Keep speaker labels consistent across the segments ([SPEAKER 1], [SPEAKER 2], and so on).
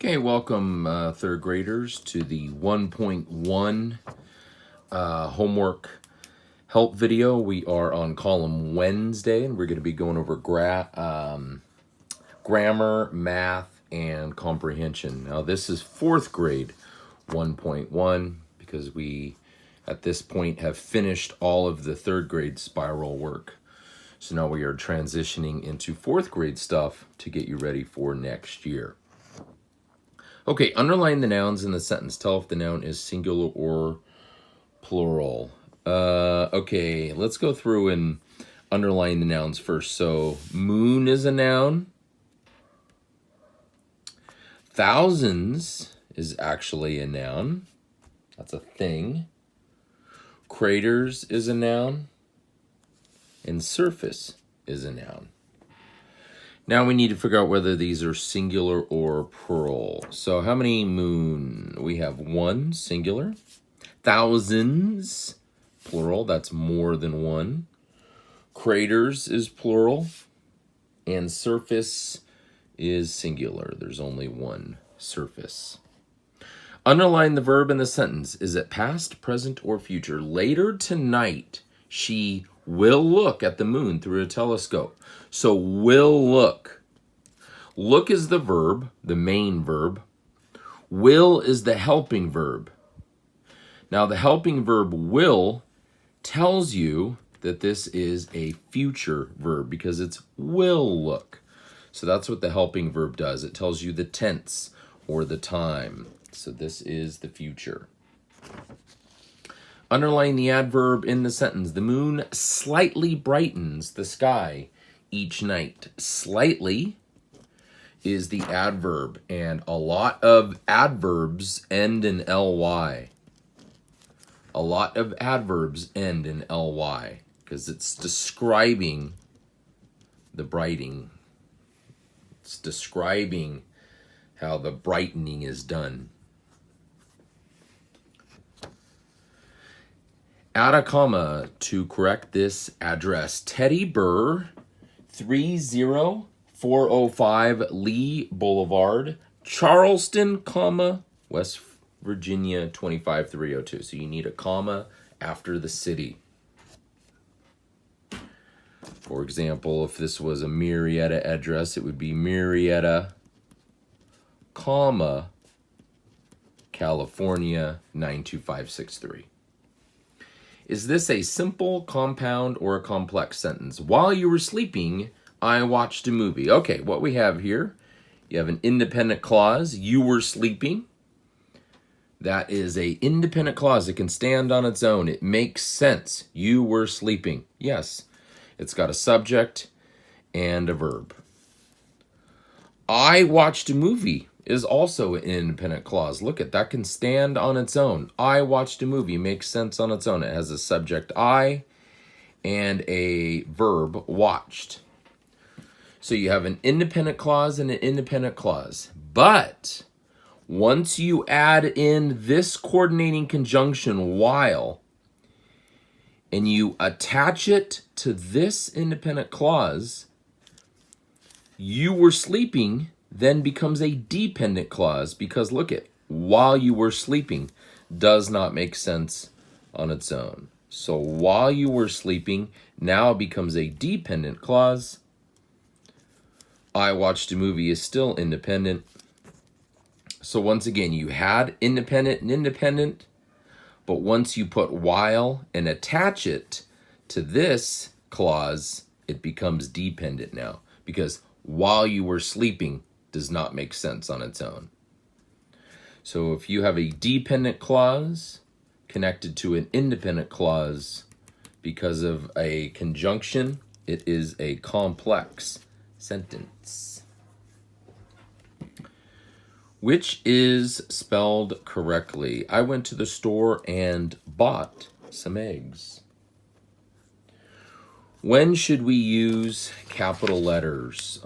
[SPEAKER 1] Okay, welcome third graders to the 1.1 homework help video. We are on column Wednesday, and we're going to be going over grammar, math, and comprehension. Now, this is fourth grade 1.1 because we, at this point, have finished all of the third grade spiral work. So now we are transitioning into fourth grade stuff to get you ready for next year. Okay, underline the nouns in the sentence. Tell if the noun is singular or plural. Okay, let's go through and underline the nouns first. So, moon is a noun. Thousands is actually a noun. That's a thing. Craters is a noun. And surface is a noun. Now we need to figure out whether these are singular or plural. So how many moon? We have one, singular. Thousands, plural. That's more than one. Craters is plural. And surface is singular. There's only one surface. Underline the verb in the sentence. Is it past, present, or future? Later tonight, she will look at the moon through a telescope. So will look. Look is the verb, the main verb. Will is the helping verb. Now the helping verb will tells you that this is a future verb because it's will look. So that's what the helping verb does. It tells you the tense or the time. So this is the future. Underline the adverb in the sentence. The moon slightly brightens the sky each night. Slightly is the adverb, and a lot of adverbs end in ly. A lot of adverbs end in ly because it's describing the brightening. It's describing how the brightening is done. Add a comma to correct this address. Teddy Burr, 30405 Lee Boulevard, Charleston, comma, West Virginia 25302. So you need a comma after the city. For example, if this was a Marietta address, it would be Marietta, comma, California 92563. Is this a simple, compound, or a complex sentence? While you were sleeping, I watched a movie. Okay, what we have here, you have an independent clause. You were sleeping. That is an independent clause. It can stand on its own. It makes sense. You were sleeping. Yes, it's got a subject and a verb. I watched a movie is also an independent clause. Look at that, can stand on its own. I watched a movie makes sense on its own. It has a subject I and a verb watched. So you have an independent clause and an independent clause. But once you add in this coordinating conjunction while and you attach it to this independent clause, you were sleeping then becomes a dependent clause because look at while you were sleeping does not make sense on its own. So while you were sleeping now becomes a dependent clause. I watched a movie is still independent. So once again, you had independent and independent, but once you put while and attach it to this clause, it becomes dependent now because while you were sleeping does not make sense on its own. So if you have a dependent clause connected to an independent clause because of a conjunction, it is a complex sentence. Which is spelled correctly? I went to the store and bought some eggs. When should we use capital letters?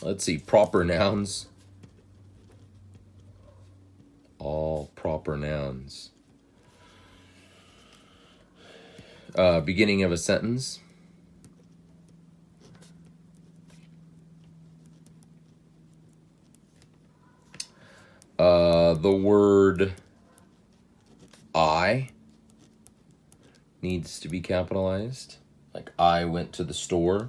[SPEAKER 1] Let's see, proper nouns. All proper nouns. Beginning of a sentence. the word I needs to be capitalized. Like, I went to the store.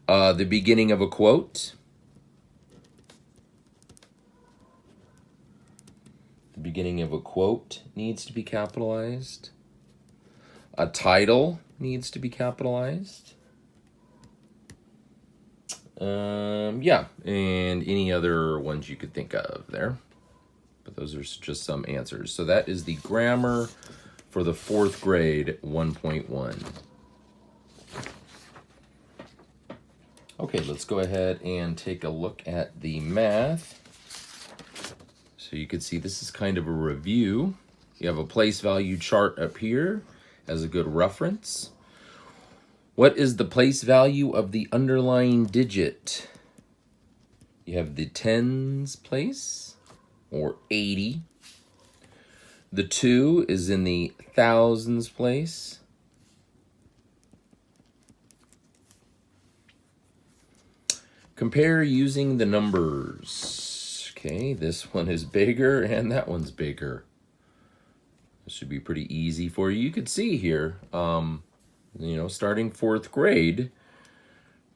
[SPEAKER 1] The beginning of a quote. The beginning of a quote needs to be capitalized. A title needs to be capitalized. Yeah, and any other ones you could think of there. But those are just some answers. So that is the grammar for the 4th grade 1.1. Okay, let's go ahead and take a look at the math. So you can see this is kind of a review. You have a place value chart up here as a good reference. What is the place value of the underlying digit? You have the tens place, or 80. The 2 is in the thousands place. Compare using the numbers. Okay, this one is bigger and that one's bigger. This should be pretty easy for you. You could see here, starting 4th grade,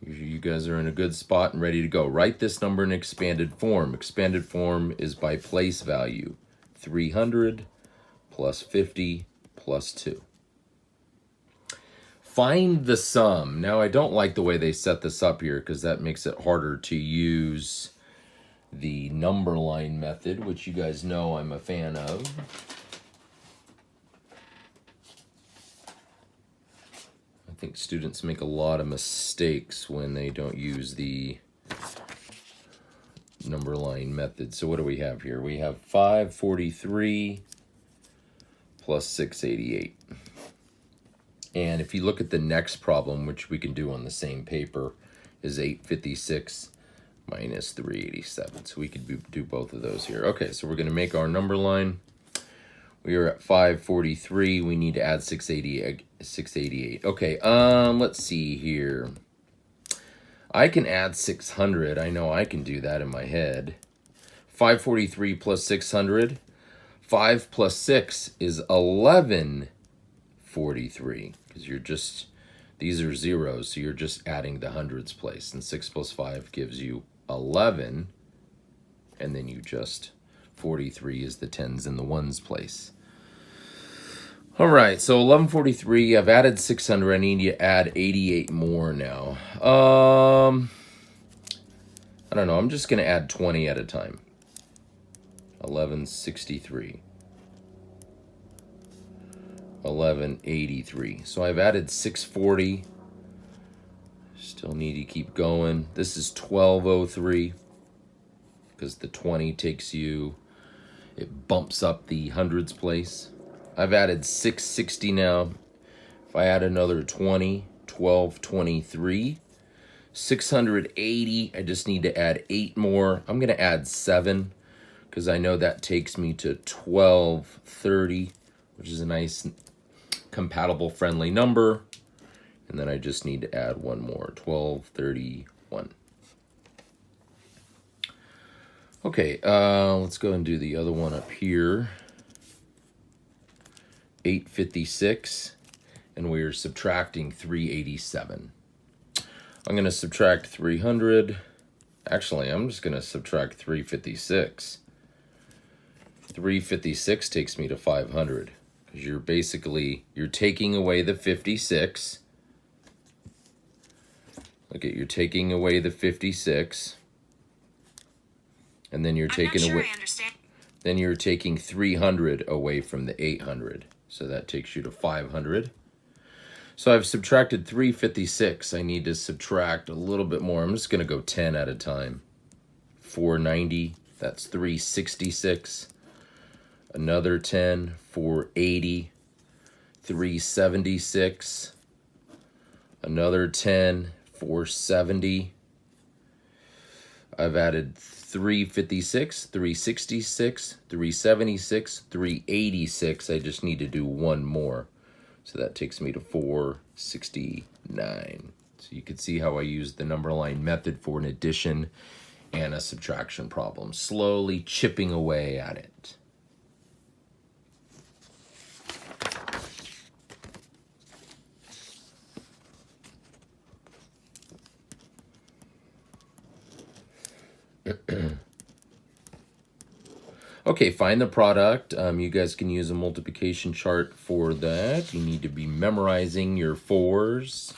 [SPEAKER 1] you guys are in a good spot and ready to go. Write this number in expanded form. Expanded form is by place value. 300 plus 50 plus 2. Find the sum. Now, I don't like the way they set this up here because that makes it harder to use the number line method, which you guys know I'm a fan of. I think students make a lot of mistakes when they don't use the number line method. So what do we have here? We have 543 plus 688. And if you look at the next problem, which we can do on the same paper, is 856 minus 387. So we could do both of those here. Okay, so we're going to make our number line. We are at 543. We need to add 688. Okay, let's see here. I can add 600. I know I can do that in my head. 543 plus 600. 5 plus 6 is 1143. Because these are zeros, so you're just adding the hundreds place. And 6 plus 5 gives you 11. And then you just, 43 is the tens and the ones place. All right, so 1143, I've added 600. I need to add 88 more now. I don't know. I'm just going to add 20 at a time. 1163. 1183. So I've added 640. Still need to keep going. This is 1203 because the 20 takes you, it bumps up the hundreds place. I've added 660 now. If I add another 20, 1223. 680, I just need to add 8 more. I'm going to add 7 because I know that takes me to 1230, which is a nice compatible friendly number. And then I just need to add 1 more, 1231. Okay, let's go and do the other one up here. 856, and we're subtracting 387. I'm going to subtract 300. Actually, I'm just going to subtract 356. 356 takes me to 500 because you're taking away the 56. Look at, you're taking away the 56, and then you're taking away. Then you're taking 300 away from the 800. So that takes you to 500. So I've subtracted 356. I need to subtract a little bit more. I'm just going to go 10 at a time. 490, that's 366. Another 10, 480. 376. Another 10, 470. I've added 356, 366, 376, 386. I just need to do 1 more. So that takes me to 469. So you can see how I use the number line method for an addition and a subtraction problem, slowly chipping away at it. Okay, find the product. You guys can use a multiplication chart for that. You need to be memorizing your 4s.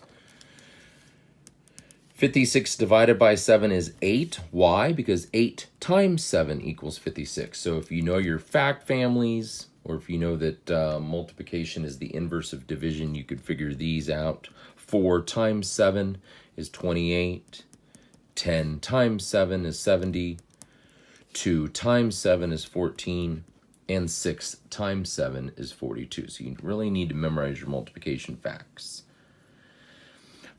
[SPEAKER 1] 56 divided by 7 is 8. Why? Because 8 times 7 equals 56. So if you know your fact families, or if you know that multiplication is the inverse of division, you could figure these out. 4 times 7 is 28. 10 times 7 is 70. 2 times 7 is 14. And 6 times 7 is 42. So you really need to memorize your multiplication facts.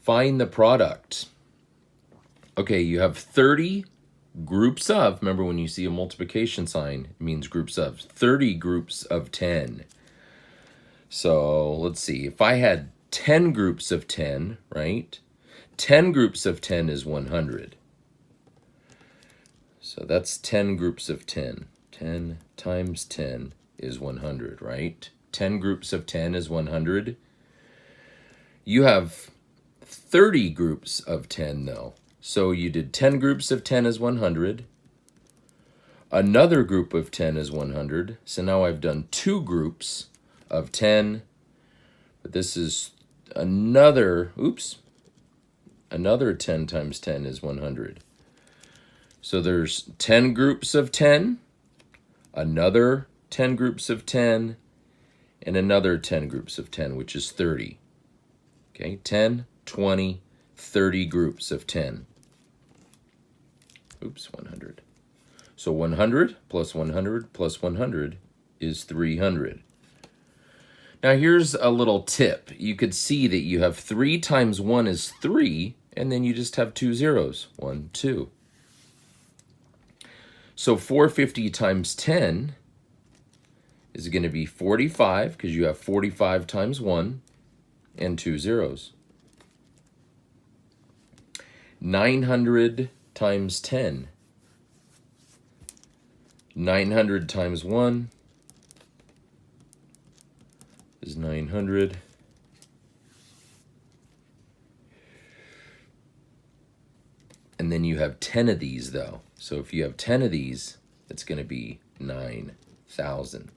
[SPEAKER 1] Find the product. Okay, you have 30 groups of, remember when you see a multiplication sign, it means groups of, 30 groups of 10. So let's see, if I had 10 groups of 10, right? 10 groups of 10 is 100. So that's 10 groups of 10. 10 times 10 is 100, right? 10 groups of 10 is 100. You have 30 groups of 10 though. So you did 10 groups of 10 is 100. Another group of 10 is 100. So now I've done 2 groups of 10. But this is another 10 times 10 is 100. So there's 10 groups of 10, another 10 groups of 10, and another 10 groups of 10, which is 30. Okay, 10, 20, 30 groups of 10. 100. So 100 plus 100 plus 100 is 300. Now here's a little tip. You could see that you have 3 times 1 is 3, and then you just have 2 zeros. 1, 2. So 450 times 10 is going to be 45, because you have 45 times 1 and 2 zeros. 900 times 10. 900 times 1 is 900. And then you have 10 of these, though. So if you have 10 of these, it's going to be 9,000.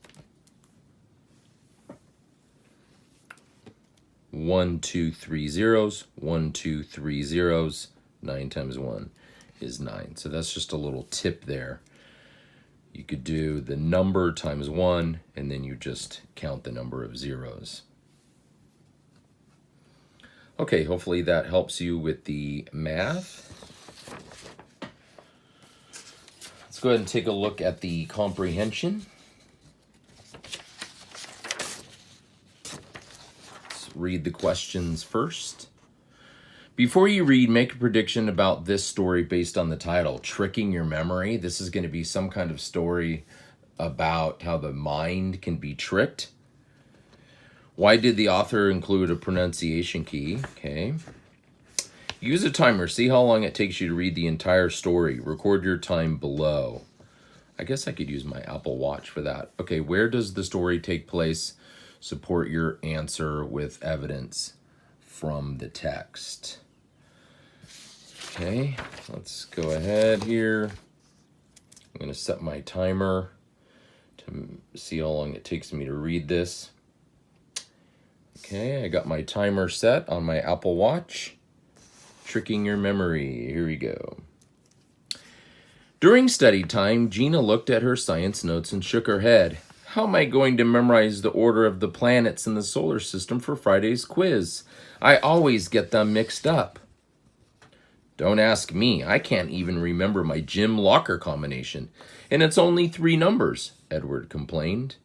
[SPEAKER 1] 1, 2, 3 zeros. 1, 2, 3 zeros. 9 times 1 is 9. So that's just a little tip there. You could do the number times 1, and then you just count the number of zeros. Okay, hopefully that helps you with the math. Let's go ahead and take a look at the comprehension. Let's read the questions first. Before you read, make a prediction about this story based on the title, Tricking Your Memory. This is going to be some kind of story about how the mind can be tricked. Why did the author include a pronunciation key? Okay. Use a timer. See how long it takes you to read the entire story. Record your time below. I guess I could use my Apple Watch for that. Okay, where does the story take place? Support your answer with evidence from the text. Okay, let's go ahead here. I'm going to set my timer to see how long it takes me to read this. Okay, I got my timer set on my Apple Watch. Tricking your memory. Here we go. During study time, Gina looked at her science notes and shook her head. How am I going to memorize the order of the planets in the solar system for Friday's quiz? I always get them mixed up. Don't ask me. I can't even remember my gym locker combination. And it's only 3 numbers, Edward complained.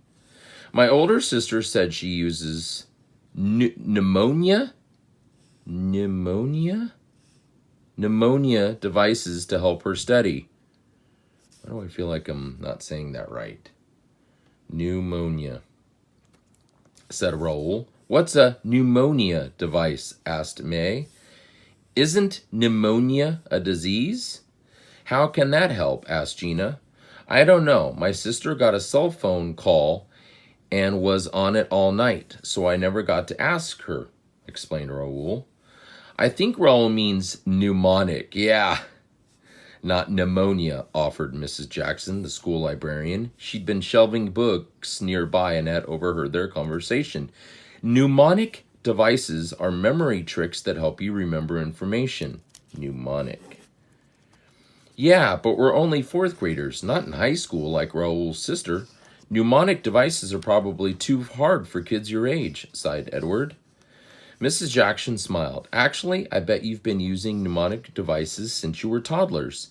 [SPEAKER 1] My older sister said she uses pneumonia devices to help her study. Why do I feel like I'm not saying that right? Pneumonia, said Raoul. What's a pneumonia device? Asked May. Isn't pneumonia a disease? How can that help? Asked Gina. I don't know. My sister got a cell phone call and was on it all night, so I never got to ask her, explained Raoul. I think Raoul means mnemonic. Yeah. Not pneumonia, offered Mrs. Jackson, the school librarian. She'd been shelving books nearby. Annette overheard their conversation. Mnemonic devices are memory tricks that help you remember information. Mnemonic. Yeah, but we're only fourth graders, not in high school like Raoul's sister. Mnemonic devices are probably too hard for kids your age, sighed Edward. Mrs. Jackson smiled. Actually, I bet you've been using mnemonic devices since you were toddlers.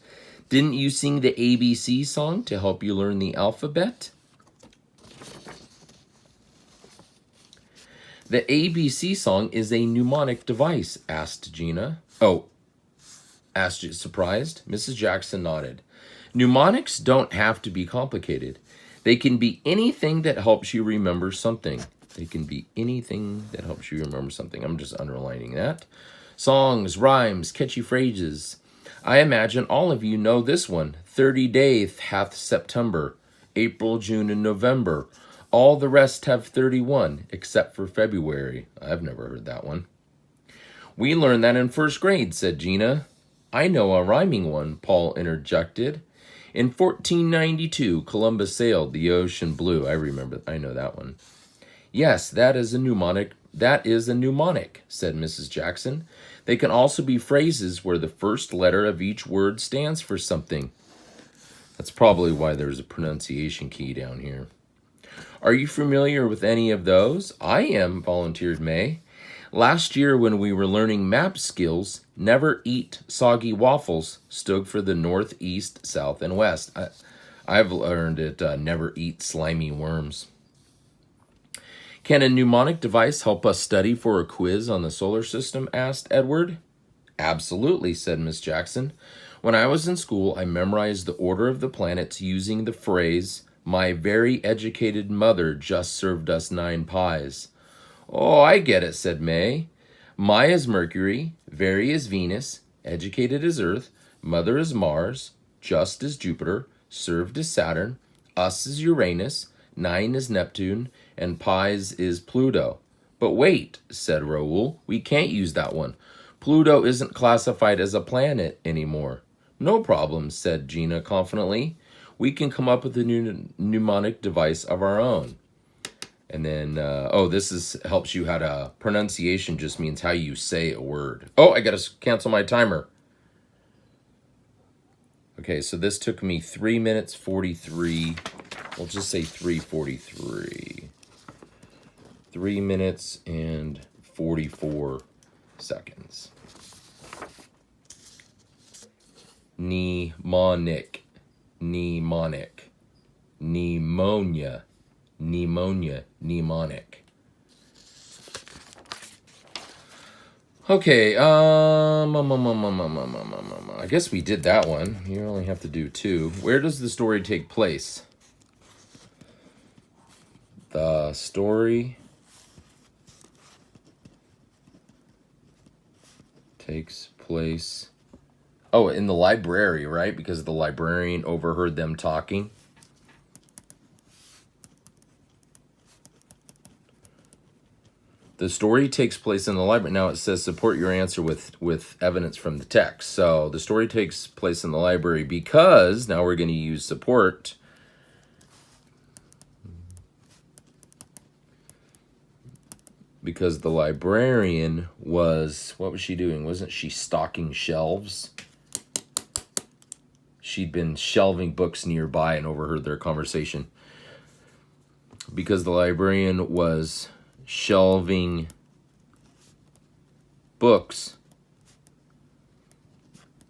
[SPEAKER 1] Didn't you sing the ABC song to help you learn the alphabet? The ABC song is a mnemonic device, asked Gina. Oh, asked you, surprised? Mrs. Jackson nodded. Mnemonics don't have to be complicated. They can be anything that helps you remember something. They can be anything that helps you remember something. I'm just underlining that. Songs, rhymes, catchy phrases. I imagine all of you know this one. 30 days hath September, April, June, and November. All the rest have 31, except for February. I've never heard that one. We learned that in first grade, said Gina. I know a rhyming one, Paul interjected. In 1492, Columbus sailed the ocean blue. I know that one. Yes, that is a mnemonic, said Mrs. Jackson. They can also be phrases where the first letter of each word stands for something. That's probably why there's a pronunciation key down here. Are you familiar with any of those? I am, volunteered May. Last year when we were learning map skills, never eat soggy waffles stood for the north, east, south, and west. I've learned it, never eat slimy worms. Can a mnemonic device help us study for a quiz on the solar system? Asked Edward. Absolutely, said Miss Jackson. When I was in school, I memorized the order of the planets using the phrase, my very educated mother just served us 9 pies. Oh, I get it, said May. My is Mercury, very is Venus, educated is Earth, mother is Mars, just is Jupiter, served is Saturn, us is Uranus, 9 is Neptune, and pies is Pluto. But wait, said Raoul, we can't use that one. Pluto isn't classified as a planet anymore. No problem, said Gina confidently. We can come up with a new mnemonic device of our own. And then, helps you how to, pronunciation just means how you say a word. Oh, I gotta cancel my timer. Okay, so this took me 3 minutes 43. We'll just say 3:43. 3 minutes and 44 seconds. Mnemonic. Mnemonic. Pneumonia. Pneumonia. Mnemonic. Okay, I guess we did that one. You only have to do 2. Where does the story take place? The story takes place, in the library, right? Because the librarian overheard them talking. The story takes place in the library. Now it says support your answer with evidence from the text. So the story takes place in the library because, now we're going to use support. Because the librarian was, what was she doing? Wasn't she stocking shelves? She'd been shelving books nearby and overheard their conversation. Because the librarian was shelving books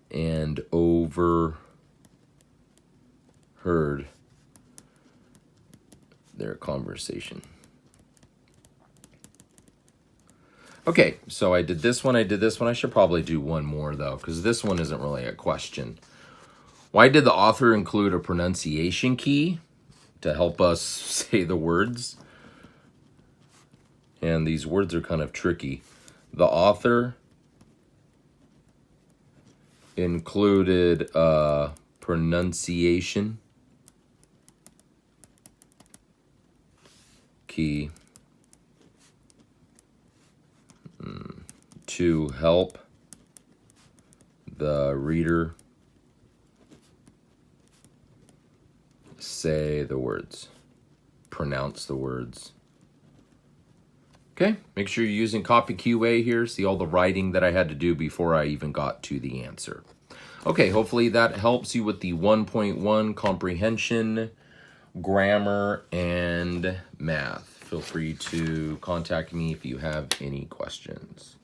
[SPEAKER 1] and overheard their conversation. Okay, so I did this one, I should probably do one more, though, because this one isn't really a question. Why did the author include a pronunciation key to help us say the words? And these words are kind of tricky. The author included a pronunciation key to help the reader say the words, pronounce the words. Okay, make sure you're using Copy QA here. See all the writing that I had to do before I even got to the answer. Okay, hopefully that helps you with the 1.1 comprehension, grammar, and math. Feel free to contact me if you have any questions.